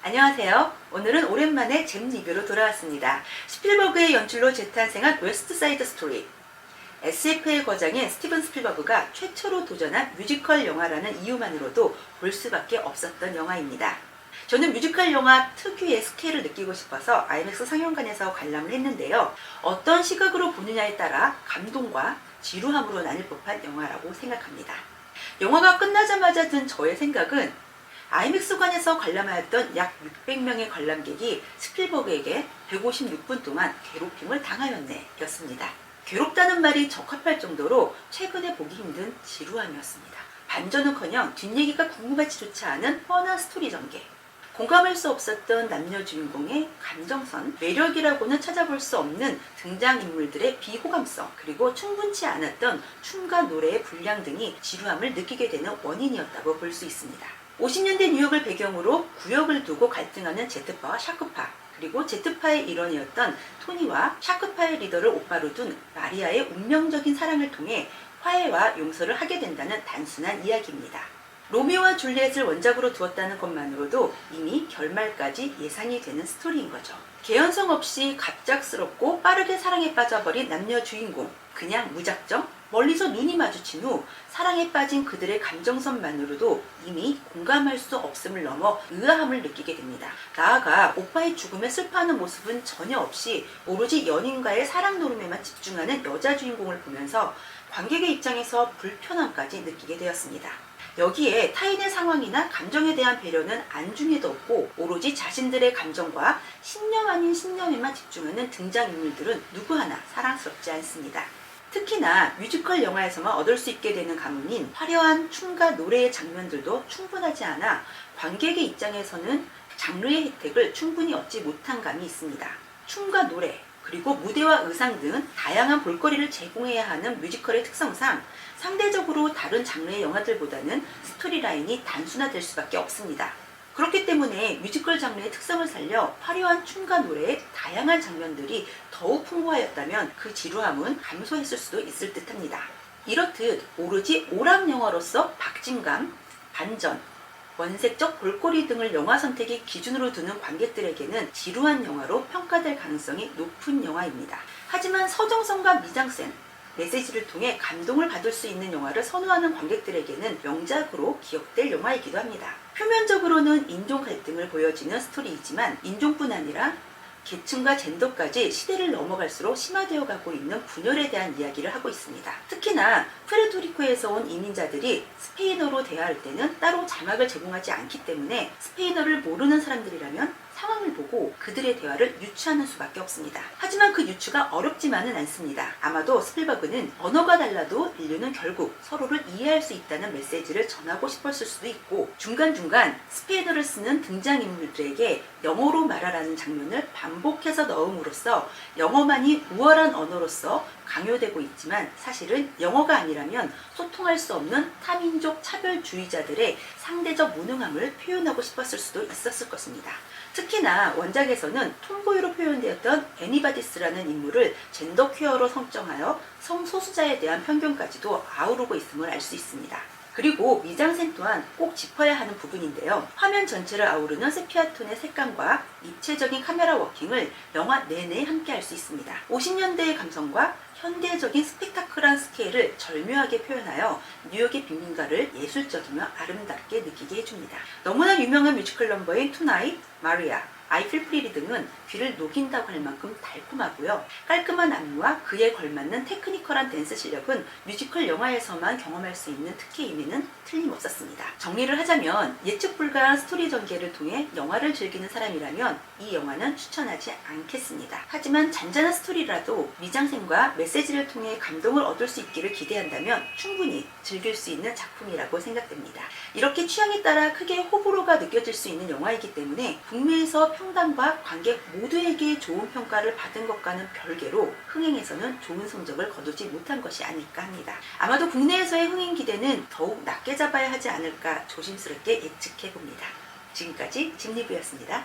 안녕하세요. 오늘은 오랜만에 잼 리뷰로 돌아왔습니다. 스필버그의 연출로 재탄생한 웨스트 사이드 스토리. SF의 거장인 스티븐 스필버그가 최초로 도전한 뮤지컬 영화라는 이유만으로도 볼 수밖에 없었던 영화입니다. 저는 뮤지컬 영화 특유의 스케일을 느끼고 싶어서 IMAX 상영관에서 관람을 했는데요. 어떤 시각으로 보느냐에 따라 감동과 지루함으로 나뉠 법한 영화라고 생각합니다. 영화가 끝나자마자 든 저의 생각은 IMAX관에서 관람하였던 약 600명의 관람객이 스필버그에게 156분 동안 괴롭힘을 당하였네 였습니다. 괴롭다는 말이 적합할 정도로 최근에 보기 힘든 지루함이었습니다. 반전은커녕 뒷얘기가 궁금하지조차 않은 뻔한 스토리 전개, 공감할 수 없었던 남녀 주인공의 감정선, 매력이라고는 찾아볼 수 없는 등장인물들의 비호감성, 그리고 충분치 않았던 춤과 노래의 분량 등이 지루함을 느끼게 되는 원인이었다고 볼 수 있습니다. 50년대 뉴욕을 배경으로 구역을 두고 갈등하는 제트파와 샤크파, 그리고 제트파의 일원이었던 토니와 샤크파의 리더를 오빠로 둔 마리아의 운명적인 사랑을 통해 화해와 용서를 하게 된다는 단순한 이야기입니다. 로미오와 줄리엣을 원작으로 두었다는 것만으로도 이미 결말까지 예상이 되는 스토리인 거죠. 개연성 없이 갑작스럽고 빠르게 사랑에 빠져버린 남녀 주인공, 그냥 무작정 멀리서 눈이 마주친 후 사랑에 빠진 그들의 감정선만으로도 이미 공감할 수 없음을 넘어 의아함을 느끼게 됩니다. 나아가 오빠의 죽음에 슬퍼하는 모습은 전혀 없이 오로지 연인과의 사랑 노름에만 집중하는 여자 주인공을 보면서 관객의 입장에서 불편함까지 느끼게 되었습니다. 여기에 타인의 상황이나 감정에 대한 배려는 안중에도 없고 오로지 자신들의 감정과 신념 아닌 신념에만 집중하는 등장인물들은 누구 하나 사랑스럽지 않습니다. 특히나 뮤지컬 영화에서만 얻을 수 있게 되는 가문인 화려한 춤과 노래의 장면들도 충분하지 않아 관객의 입장에서는 장르의 혜택을 충분히 얻지 못한 감이 있습니다. 춤과 노래, 그리고 무대와 의상 등 다양한 볼거리를 제공해야 하는 뮤지컬의 특성상 상대적으로 다른 장르의 영화들보다는 스토리라인이 단순화될 수밖에 없습니다. 그렇기 때문에 뮤지컬 장르의 특성을 살려 화려한 춤과 노래의 다양한 장면들이 더욱 풍부하였다면 그 지루함은 감소했을 수도 있을 듯합니다. 이렇듯 오로지 오락 영화로서 박진감, 반전, 원색적 볼거리 등을 영화 선택의 기준으로 두는 관객들에게는 지루한 영화로 평가될 가능성이 높은 영화입니다. 하지만 서정성과 미장센, 메시지를 통해 감동을 받을 수 있는 영화를 선호하는 관객들에게는 명작으로 기억될 영화이기도 합니다. 표면적으로는 인종 갈등을 보여지는 스토리이지만 인종뿐 아니라 계층과 젠더까지 시대를 넘어갈수록 심화되어 가고 있는 분열에 대한 이야기를 하고 있습니다. 특히나 푸에르토리코에서 온 이민자들이 스페인어로 대화할 때는 따로 자막을 제공하지 않기 때문에 스페인어를 모르는 사람들이라면 상황을 보고 그들의 대화를 유추하는 수밖에 없습니다. 하지만 그 유추가 어렵지만은 않습니다. 아마도 스필버그는 언어가 달라도 인류는 결국 서로를 이해할 수 있다는 메시지를 전하고 싶었을 수도 있고 중간중간 스페인어를 쓰는 등장인물들에게 영어로 말하라는 장면을 반복해서 넣음으로써 영어만이 우월한 언어로서 강요되고 있지만 사실은 영어가 아니라면 소통할 수 없는 타민족 차별주의자들의 상대적 무능함을 표현하고 싶었을 수도 있었을 것입니다. 특히나 원작에서는 톰보이로 표현되었던 애니바디스라는 인물을 젠더 퀘어로 성정하여 성소수자에 대한 편견까지도 아우르고 있음을 알 수 있습니다. 그리고 미장센 또한 꼭 짚어야 하는 부분인데요. 화면 전체를 아우르는 세피아톤의 색감과 입체적인 카메라 워킹을 영화 내내 함께 할 수 있습니다. 50년대의 감성과 현대적인 스펙타클한 스케일을 절묘하게 표현하여 뉴욕의 빈민가를 예술적이며 아름답게 느끼게 해줍니다. 너무나 유명한 뮤지컬 넘버인 투나잇, 마리아, I Feel Pretty 등은 귀를 녹인다고 할 만큼 달콤하고요. 깔끔한 안무와 그에 걸맞는 테크니컬한 댄스 실력은 뮤지컬 영화에서만 경험할 수 있는 특혜의 의미는 틀림없었습니다. 정리를 하자면 예측 불가한 스토리 전개를 통해 영화를 즐기는 사람이라면 이 영화는 추천하지 않겠습니다. 하지만 잔잔한 스토리라도 미장센과 메시지를 통해 감동을 얻을 수 있기를 기대한다면 충분히 즐길 수 있는 작품이라고 생각됩니다. 이렇게 취향에 따라 크게 호불호가 느껴질 수 있는 영화이기 때문에 북미에서 평단과 관객 모두에게 좋은 평가를 받은 것과는 별개로 흥행에서는 좋은 성적을 거두지 못한 것이 아닐까 합니다. 아마도 국내에서의 흥행 기대는 더욱 낮게 잡아야 하지 않을까 조심스럽게 예측해봅니다. 지금까지 집 리뷰였습니다.